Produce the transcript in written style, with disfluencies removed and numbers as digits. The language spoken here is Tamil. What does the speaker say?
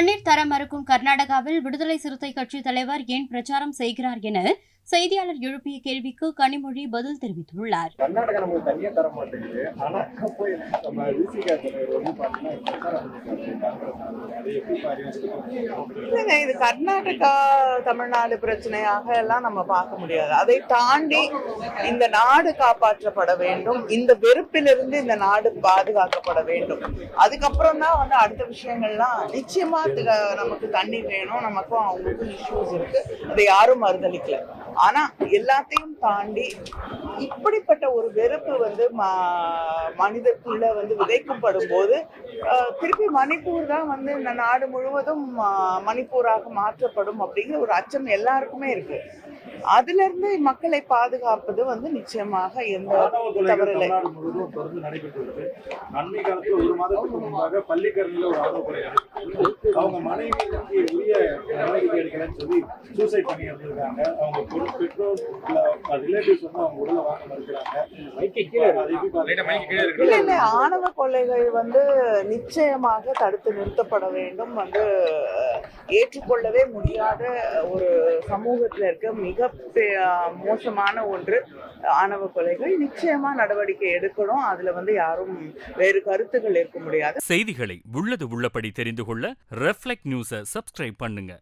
தண்ணீர் தர மறுக்கும் கர்நாடகாவில் விடுதலை சிறுத்தை கட்சி தலைவர் ஏன் பிரச்சாரம் செய்கிறார் என செய்தியாளர் எழுப்பிய கேள்விக்கு கனிமொழி பதில் தெரிவித்துள்ளார். கர்நாடகா நமக்கு தனியா தர மாட்டேங்குது. ஆனா போய் நம்ம விசிகா தலைவர் வந்து பாத்தீங்கன்னா இது கர்நாடகா தமிழ்நாடு பிரச்சனையாக எல்லாம் நம்ம பார்க்க முடியாது. அதை தாண்டி இந்த நாடு காப்பாற்றப்பட வேண்டும், இந்த வெறுப்பிலிருந்து இந்த நாடு பாதுகாக்கப்பட வேண்டும். அதுக்கப்புறம் தான் வந்து அடுத்த விஷயங்கள்லாம் நிச்சயமா நமக்கு தண்ணி வேணும், நமக்கும் அவங்களுக்கும் இஷ்யூஸ் இருக்கு, அதை யாரும் மறுதளிக்கல. ஆனா எல்லாத்தையும் தாண்டி இப்படிப்பட்ட ஒரு வெறுப்பு வந்து மனிதக்குள்ள வந்து விதைக்கப்படும் போது திருப்பி மணிப்பூர் தான் வந்து இந்த நாடு முழுவதும் மணிப்பூராக மாற்றப்படும் அப்படிங்கிற ஒரு அச்சம் எல்லாருக்குமே இருக்கு. அதுல இருந்து மக்களை பாதுகாப்பது வந்து நிச்சயமாக எந்த தவறில்லை. அண்மை காலத்தில் ஒரு மாதத்துக்கு முன்பாக பள்ளிக்கரணையில ஒரு ஆணவ கொலை அவங்க மனைவிக்கு உரிய நடவடிக்கை எடுக்கலன்னு சொல்லி சூசைட் பண்ணி இருந்திருக்காங்க. அவங்க பெற்றோர் ரிலேட்டிவ்ஸ் வந்து அவங்க உடலை வாங்க மறுக்கிறாங்க. இல்ல, ஆணவ கொலைகள் வந்து நிச்சயமாக தடுத்து நிறுத்தப்பட வேண்டும். வந்து ஏற்றுக்கொள்ளவே முடியாத ஒரு சமூகத்துல இருக்க மிக மோசமான ஒன்று ஆணவ கொலைகள். நிச்சயமா நடவடிக்கை எடுக்கணும். அதுல வந்து யாரும் வேறு கருத்துக்கள் இருக்க முடியாது. செய்திகளை உள்ளது உள்ளபடி தெரிந்து கொள்ள ரெஃப்ளெக்ட் நியூஸை சப்ஸ்கிரைப் பண்ணுங்க.